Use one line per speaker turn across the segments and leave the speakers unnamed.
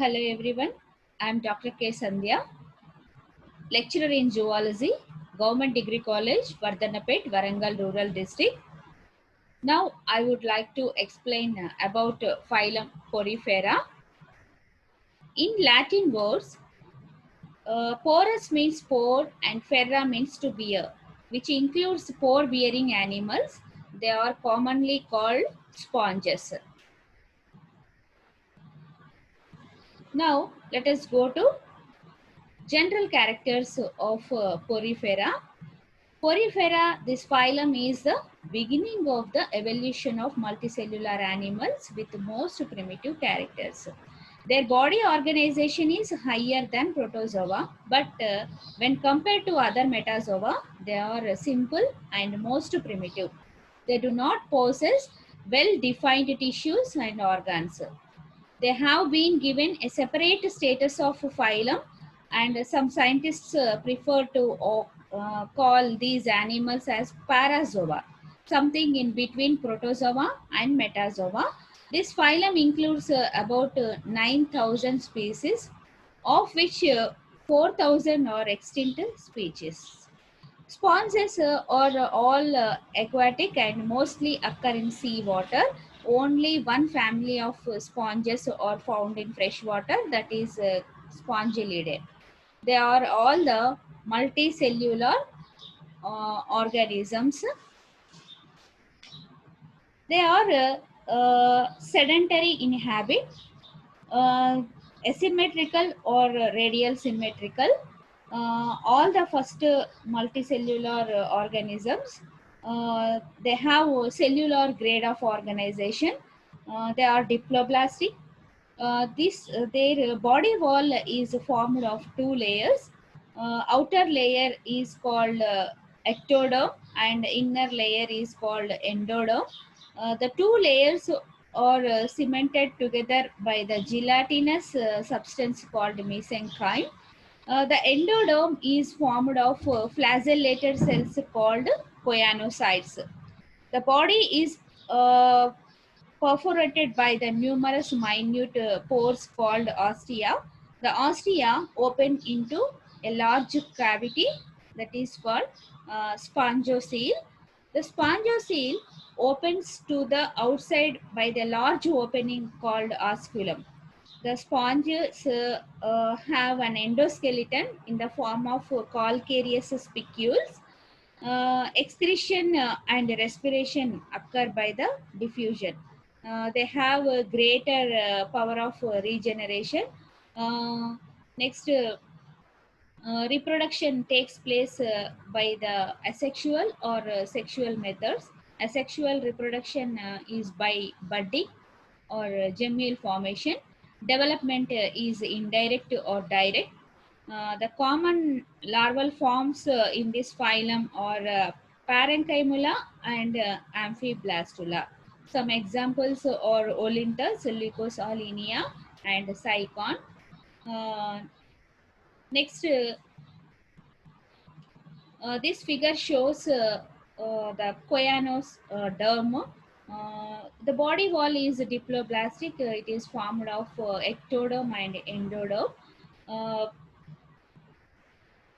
Hello everyone, I am Dr. K. Sandhya, lecturer in zoology, Government Degree College, Vardhanapet, Warangal Rural District. Now I would like to explain about phylum Porifera. In Latin words, porous means pore and ferra means to bear, which includes pore bearing animals. They are commonly called sponges. Now let us go to general characters of Porifera. Porifera, this phylum is the beginning of the evolution of multicellular animals with most primitive characters. Their body organization is higher than protozoa, but when compared to other metazoa, they are simple and most primitive. They do not possess well-defined tissues and organs. They have been given a separate status of phylum, and some scientists prefer to call these animals as parazoa, something in between protozoa and metazoa. This phylum includes about 9,000 species, of which 4,000 are extinct species. Sponges are all aquatic and mostly occur in seawater. Only one family of sponges are found in freshwater, that is Spongilidae. They are all the multicellular organisms. They are sedentary in habit, uh, asymmetrical or radial symmetrical. All the first multicellular organisms, they have a cellular grade of organization. They are diploblastic. Their body wall is formed of two layers. Outer layer is called ectoderm and inner layer is called endoderm. The two layers are cemented together by the gelatinous substance called mesenchyme. The endoderm is formed of flagellated cells called choanocytes. The body is uh, perforated by the numerous minute pores called ostia. The ostia open into a large cavity that is called spongiocele. The spongiocele opens to the outside by the large opening called osculum. The sponges have an endoskeleton in the form of calcareous spicules. Excretion and respiration occur by the diffusion. They have a greater power of regeneration. Uh, Next, reproduction takes place by the asexual or sexual methods. Asexual reproduction is by budding or gemule formation. Development is indirect or direct. The common larval forms in this phylum are Parenchyma and Amphiblastula. Some examples are Olintus, Leucosalinea, and Sycon. Uh, Next, this figure shows the choanos derm. The body wall is diploblastic. It is formed of ectoderm and endoderm. Uh,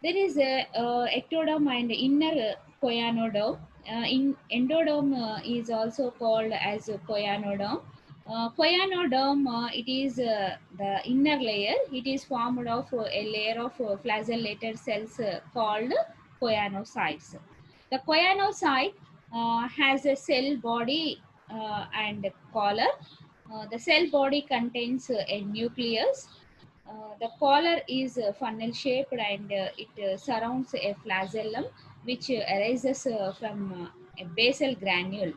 there is a ectoderm and inner choanoderm. In endoderm is also called as a choanoderm. Choanoderm, it is the inner layer. It is formed of a layer of flagellated cells called choanocytes. The choanocyte has a cell body and collar. The cell body contains a nucleus. The collar is funnel shaped and it surrounds a flagellum which arises from a basal granule.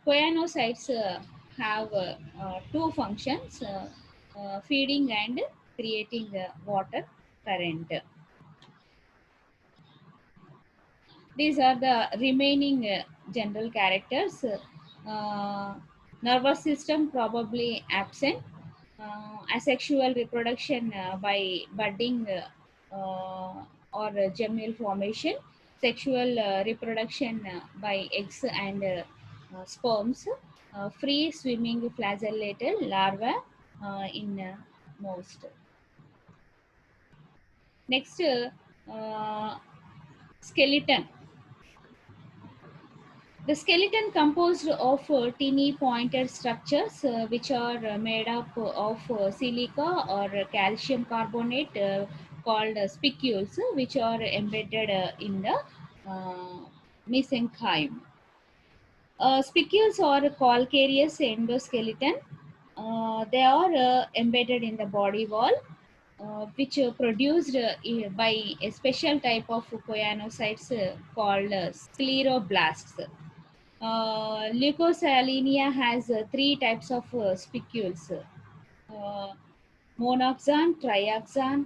Choanocytes have two functions, feeding and creating water current. These are the remaining general characters. Uh, Nervous system probably absent. Asexual reproduction by budding or gemule formation. Sexual reproduction by eggs and sperms. Free swimming flagellated larvae in most. Next, skeleton. The skeleton composed of tiny pointed structures which are made up of silica or calcium carbonate called spicules, which are embedded in the uh, mesenchyme. Spicules are calcareous endoskeleton. They are embedded in the body wall, which produced by a special type of choanocytes called scleroblasts. Leukocytonia has three types of spicules: monoxan, trioxan,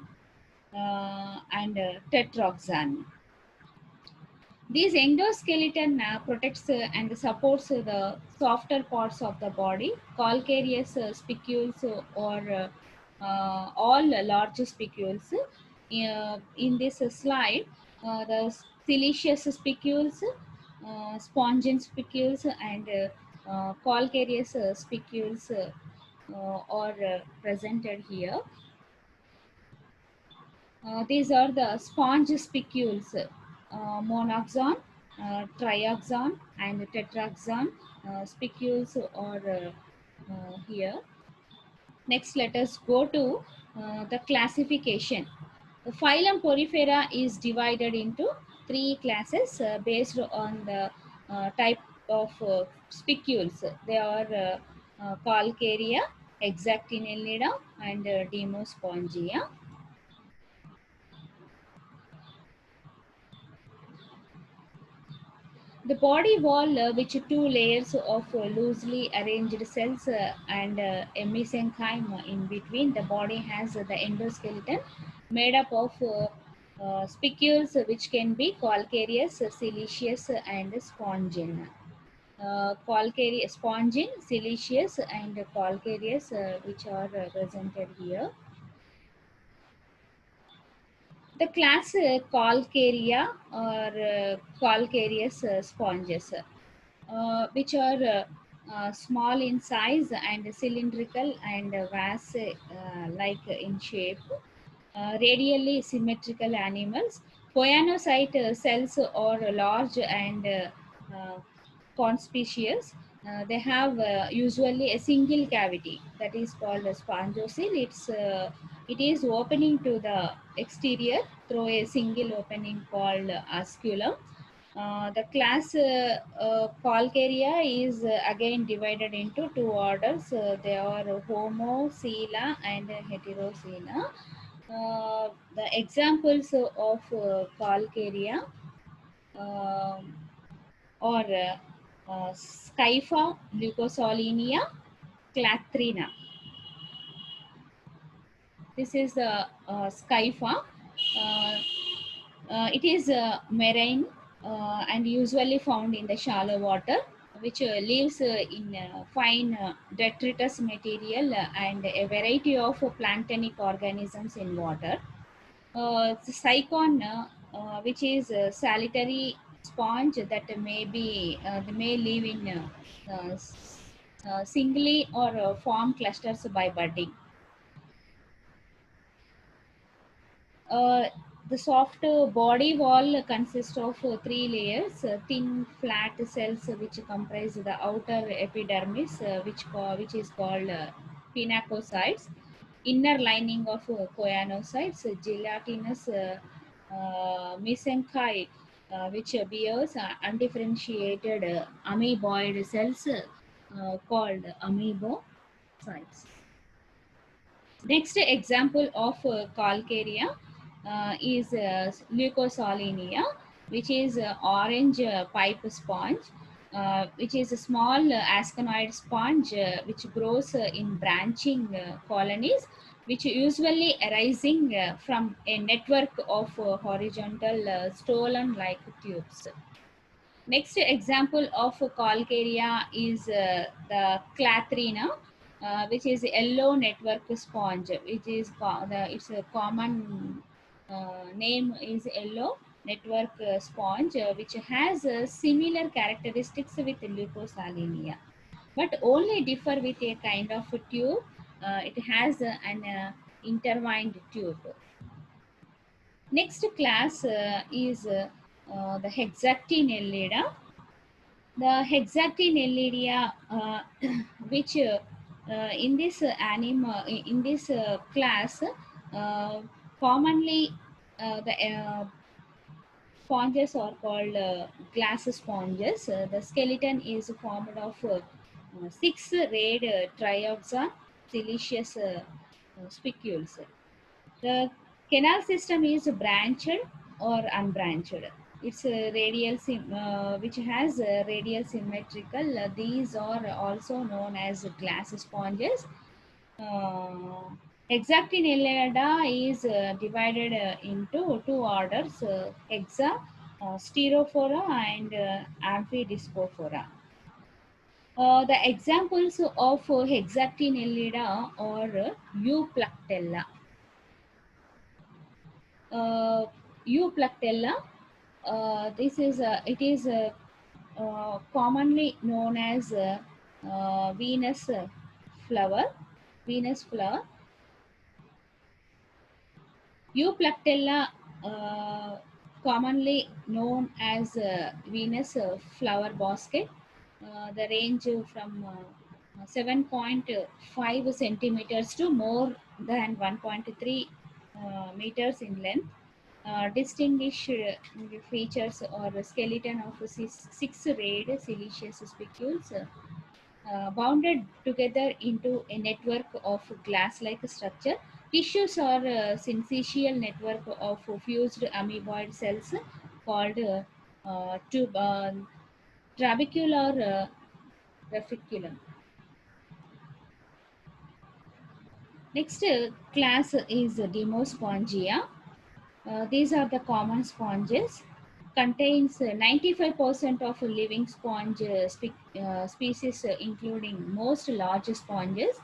and tetroxan. These endoskeleton protects and supports the softer parts of the body. Calcareous spicules or all large spicules. In this slide, the siliceous spicules, spongin spicules, and calcareous spicules are presented here. These are the sponge spicules, monoxan, trioxan, and tetraxan spicules are here. Next, let us go to the classification. The phylum Porifera is divided into three classes based on the type of spicules. They are Calcarea, Exactinellida, and Demospongia. The body wall, which two layers of loosely arranged cells and a mesenchyme in between. The body has the endoskeleton made up of spicules, which can be calcareous, siliceous, and spongin. Spongin, siliceous, and calcareous, which are presented here. The class Calcarea or calcareous sponges, which are small in size and cylindrical and vase like in shape, radially symmetrical animals. Choanocyte cells are large and conspicuous. They have usually a single cavity that is called a spongocoel. It is opening to the exterior through a single opening called osculum. The class Calcarea is again divided into two orders. They are Homo, Coela, and Heterocela. The examples of Calcarea or Scypha, Leucosolenia, Clathrina. This is the Scypha. Uh, it is marine and usually found in the shallow water, which lives in fine detritus material and a variety of planktonic organisms in water. The Cycon, which is a solitary sponge that they may live in singly or form clusters by budding. Uh, the soft body wall consists of three layers: thin, flat cells which comprise the outer epidermis, which is called pinacocytes, inner lining of choanocytes, gelatinous mesenchyme, which bears undifferentiated amoeboid cells called amoebocytes. Next example of Calcarea is Leucosolenia, which is orange pipe sponge, which is a small asconoid sponge which grows in branching colonies, which usually arising from a network of horizontal stolon-like tubes. Next example of Calcarea is the Clathrina, which is yellow network sponge, which is its a common name is yellow network sponge, which has similar characteristics with Leucosalenia, but only differ with a kind of a tube. It has an intertwined tube. Next class is the Hexactinellida. The Hexactinellida, which in this in this class, commonly the sponges are called glass sponges. The skeleton is formed of six rayed trioxan siliceous spicules. The canal system is branched or unbranched. It's a which has a radial symmetrical. These are also known as glass sponges. Uh, Hexactinellida is divided into two orders: Sterophora and Amphidisporphora. The examples of Hexactinellida are Eupluctella. uh, Eupluctella. This is it is commonly known as Venus flower. Venus flower. Eupluctella, commonly known as Venus flower basket. The range from 7.5 centimeters to more than 1.3 meters in length. Distinguished features or skeleton of six rayed siliceous spicules bounded together into a network of glass-like structure. Tissues are a syncytial network of fused amoeboid cells called trabecular reticulum. Next class is Demospongia. These are the common sponges. Contains 95% of living sponge species, including most large sponges,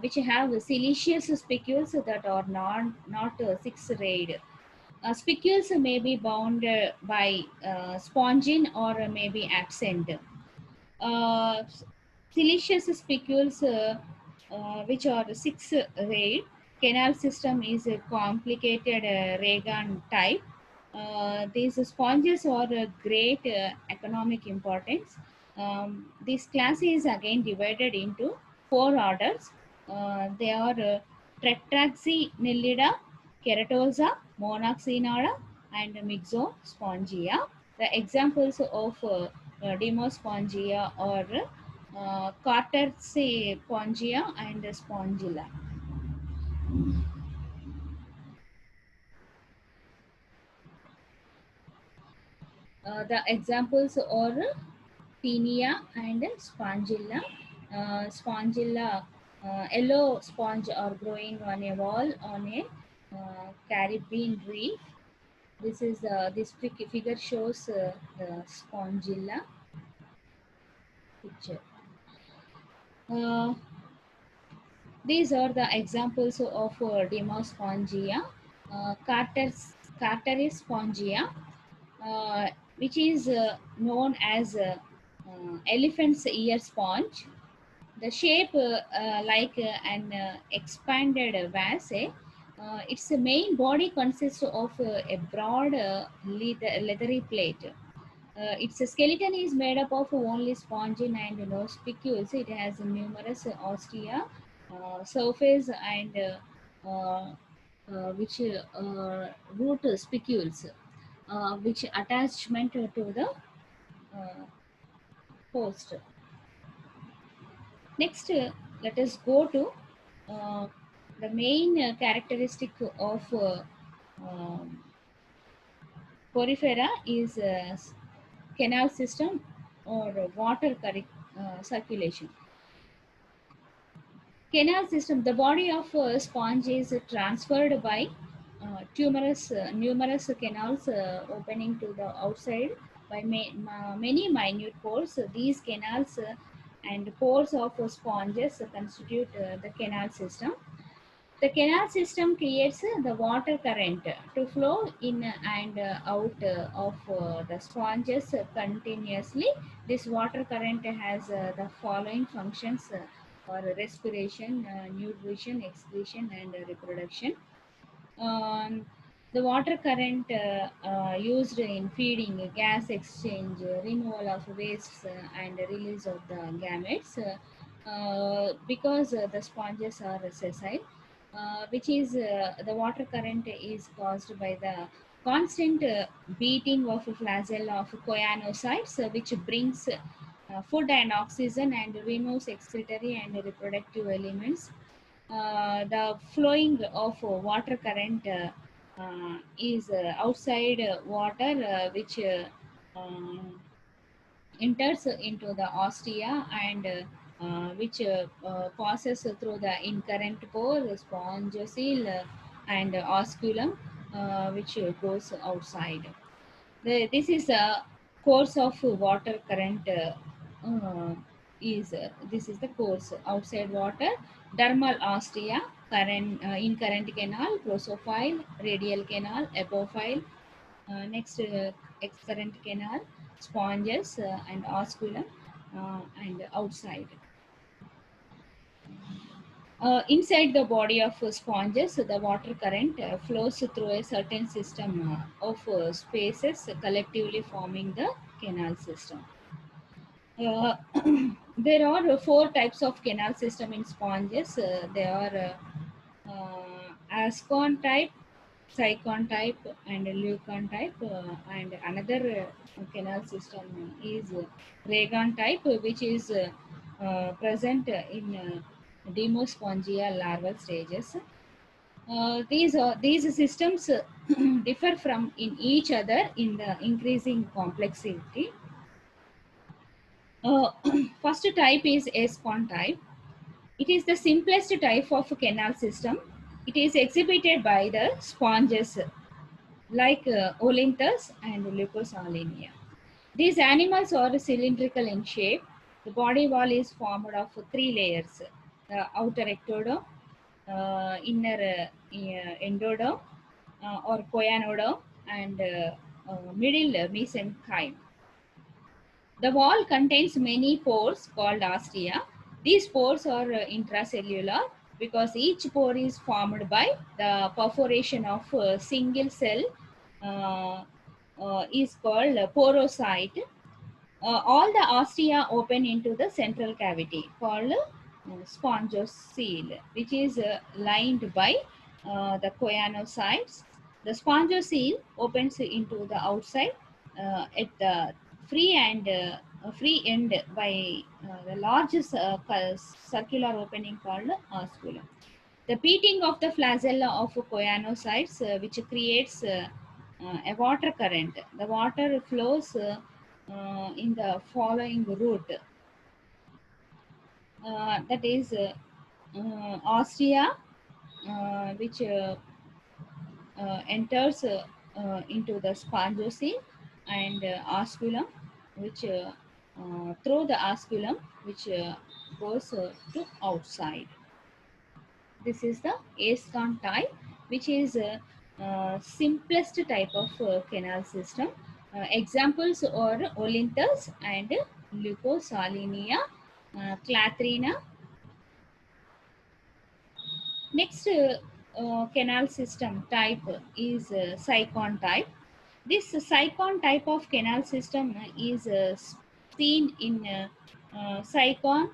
which have siliceous spicules that are not six-rayed. Spicules may be bound by spongin or may be absent. Uh, Siliceous spicules, which are six-rayed. Canal system is a complicated Reagan type. These sponges are of great economic importance. This class is again divided into four orders. They are Tetraxinellida, Keratosa, Monaxinata, and Myxospongia. The examples of Demospongia are Carterspongia and Spongilla. The examples are Tinea and Spongilla. Spongilla, yellow sponge are growing on a wall on a Caribbean reef. This figure shows the Spongilla picture. Uh, These are the examples of Demospongia. Carteris spongia, which is known as elephant's ear sponge. The shape like an expanded vase. Its main body consists of a broad leathery plate. Its skeleton is made up of only spongin and no spicules. It has numerous ostia, surface, and which root spicules, which attachment to the host. Next, let us go to uh, the main characteristic of um, porifera is canal system or water circulation. Canal system, the body of a sponge is transferred by numerous canals opening to the outside by many minute pores. These canals and pores of sponges constitute the canal system. The canal system creates the water current to flow in and out of the sponges continuously. This water current has the following functions. for respiration, nutrition, excretion, and reproduction. Um, the water current used in feeding, gas exchange, removal of wastes, and release of the gametes, because the sponges are sessile, which is the water current is caused by the constant beating of flagella of choanocytes, which brings food and oxygen and removes excretory and reproductive elements. The flowing of water current is outside water, which enters into the ostia, and which passes through the incurrent pore, spongiocele, and osculum, which goes outside. This is a course of water current. Is This is the course outside water: dermal ostia, current in current canal, prosophile, radial canal, apophile. Next, excurrent canal, sponges, and osculum, and outside. Inside the body of sponges, the water current flows through a certain system of spaces, collectively forming the canal system. Uh, there are four types of canal system in sponges. They are Ascon type, Cycon type, and Leucon type. And another canal system is Regon type, which is present in Demospongia larval stages. These systems differ from in each other in the increasing complexity. Uh, First type is Ascon type. It is the simplest type of canal system. It is exhibited by the sponges like Olynthus and Leucosalinea. These animals are cylindrical in shape. The body wall is formed of three layers: the outer ectoderm, inner endoderm, or choanoderm, and middle mesenchyme. The wall contains many pores called ostia. These pores are intracellular because each pore is formed by the perforation of a single cell, uh, is called porocyte. All the ostia open into the central cavity called spongiocele, which is lined by the choanocytes. The spongiocele opens into the outside at the free end by the largest circular opening called osculum. The beating of the flagella of choanocytes, which creates a water current. The water flows in the following route, that is ostia, which enters into the spongiocele, and osculum, which through the osculum, which goes to outside. This is the Ascon type, which is simplest type of canal system. Examples are Olynthus and Leucosalinea, Clathrina. Next canal system type is Cycon type. This Cycon type of canal system is seen in Cycon.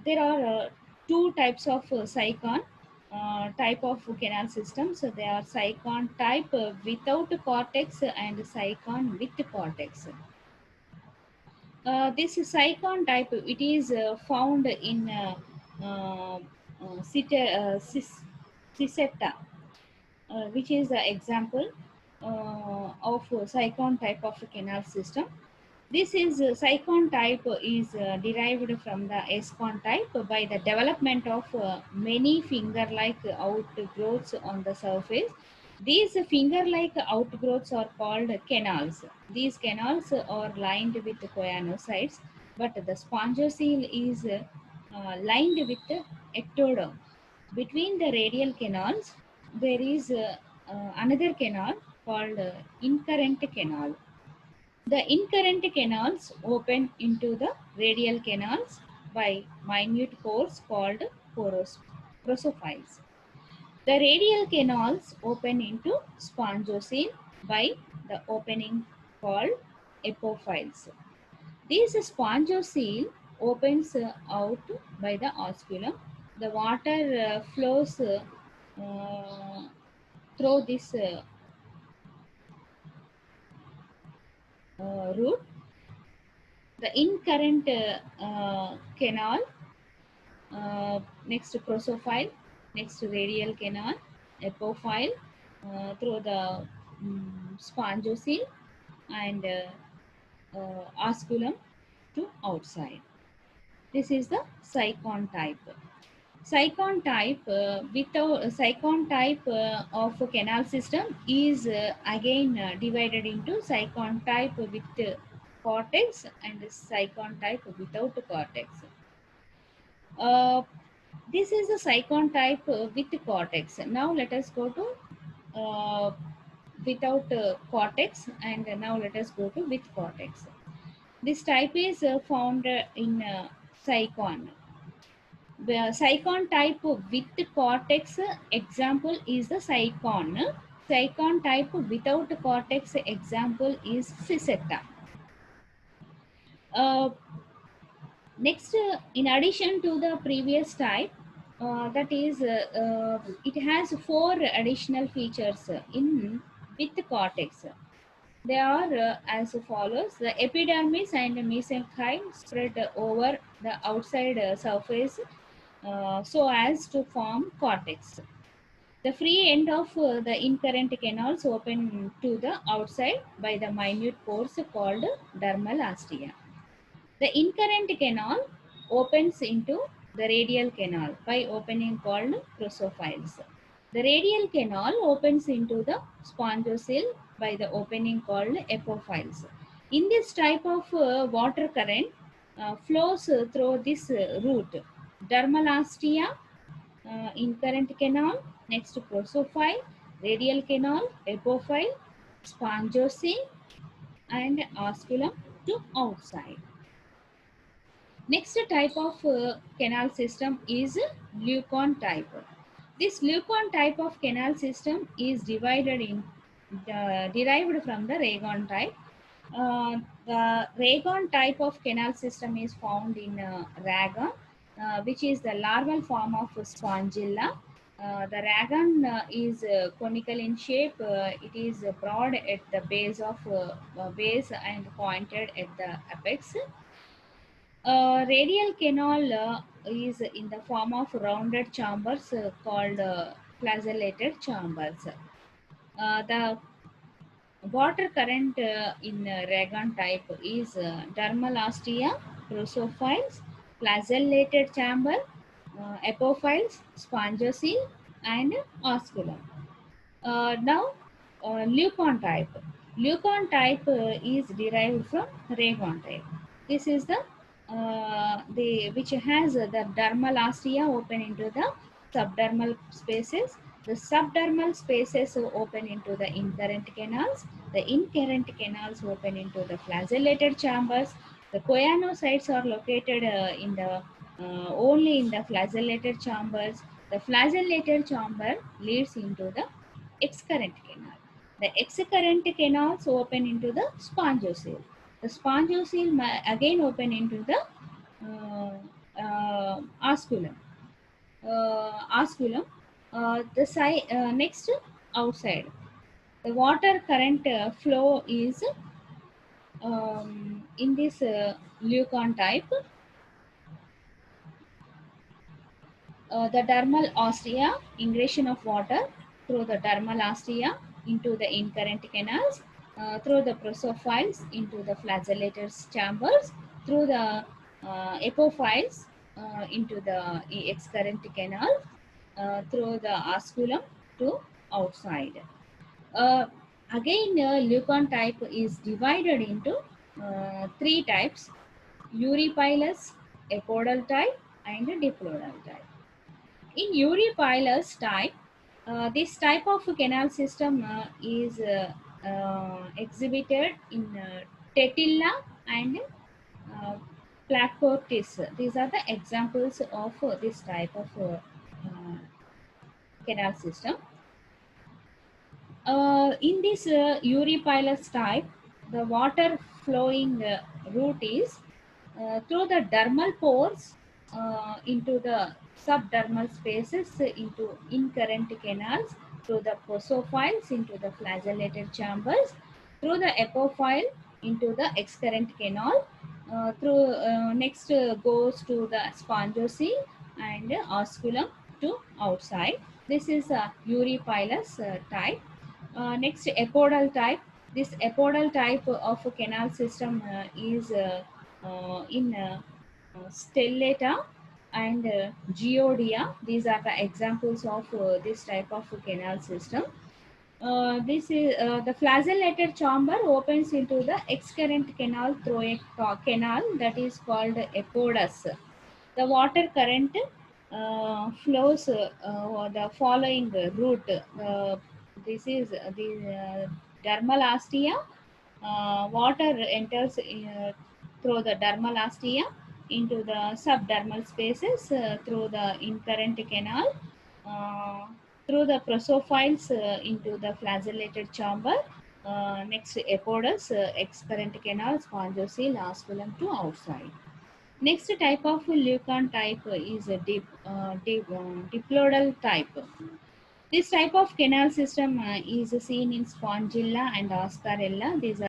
There are two types of Cycon type of canal system. So they are Cycon type without cortex and Cycon with cortex. This Cycon type, it is found in Ciceta, which is the example of Cycon type of canal system. This is Cycon type is derived from the Ascon type by the development of many finger-like outgrowths on the surface. These finger-like outgrowths are called canals. These canals are lined with choanocytes, but the spongiocele is lined with ectoderm. Between the radial canals, there is another canal called incurrent canal. The incurrent canals open into the radial canals. by minute pores called prosophiles. The radial canals open into spongiocele by the opening called apophyles. This spongiocele opens out by the osculum. The water flows through this route. The incurrent canal, next prosophile, next radial canal, apophile through the spongiocele and osculum to outside. This is the Sycon type. Sycon type without Sycon type of canal system is again divided into Sycon type with cortex and Sycon type without cortex. Uh, this is the Sycon type with cortex. Now let us go to without cortex, and now let us go to with cortex. This type is found in Sycon. The Sycon type with cortex example is the Sycon. Sycon type without cortex example is Cysetta. Uh, Next, in addition to the previous type, that is, it has four additional features in with cortex. They are as follows: the epidermis and mesenchyme spread over the outside surface so as to form cortex. The free end of the incurrent canals open to the outside by the minute pores called dermal astia. The incurrent canal opens into the radial canal by opening called prosophiles. The radial canal opens into the spongiocele by the opening called apophyles. In this type of water current flows through this route: dermalastia, incurrent canal, next prosophile, radial canal, apophile, spongiocele, and osculum to outside. Next type of canal system is Leucon type. This Leucon type of canal system is derived from the Rhagon type. The Rhagon type of canal system is found in Rhagon, which is the larval form of Spongilla. The Rhagon is conical in shape. It is broad at the base and pointed at the apex. Radial canal is in the form of rounded chambers called flagellated chambers. The water current in Rhagon type is dermal astia, prosophiles, flagellated chamber, apophyles, spongiocele, and osculum. Now, Leucon type. Leucon type is derived from Rhagon type. This is the which has the dermal astia open into the subdermal spaces. The subdermal spaces open into the incurrent canals. The incurrent canals open into the flagellated chambers. The choanocytes are located in the only in the flagellated chambers. The flagellated chamber leads into the excurrent canal. The excurrent canals open into the spongiocele. The spongiocele again open into the osculum. Osculum. Next outside. The water current flow is in this Leucon type. The dermal ostia, ingression of water through the dermal ostia into the incurrent canals, through the prosophiles into the flagellated chambers, through the apophyles into the excurrent canal, through the osculum to outside. Uh, Again, Leucon type is divided into three types: Euripilus, apodal type, and diplodal type. In Euripilus type, this type of canal system is exhibited in Tetilla and uh, Placotis. These are the examples of this type of canal system. In this Eurypylus type, the water flowing route is through the dermal pores into the subdermal spaces into incurrent canals, through the prosophiles into the flagellated chambers, through the epophyle into the excurrent canal, through next goes to the spongiosele and osculum to outside. This is a Eurypylus type. Next, apodal type. This apodal type of a canal system is in Stellata and Geodia. These are the examples of this type of canal system. This is the flagellated chamber opens into the excurrent canal through a canal that is called apodus. The water current flows the following route. This is the dermal astia. Water enters through the dermal astia into the subdermal spaces through the incurrent canal, uh, through the prosophiles into the flagellated chamber. Next, apodus, excurrent canal, spongiosele, osculum to outside. Next type of leucon type is a diplodal type. This type of canal system is seen in Spongilla and Oscarella. These are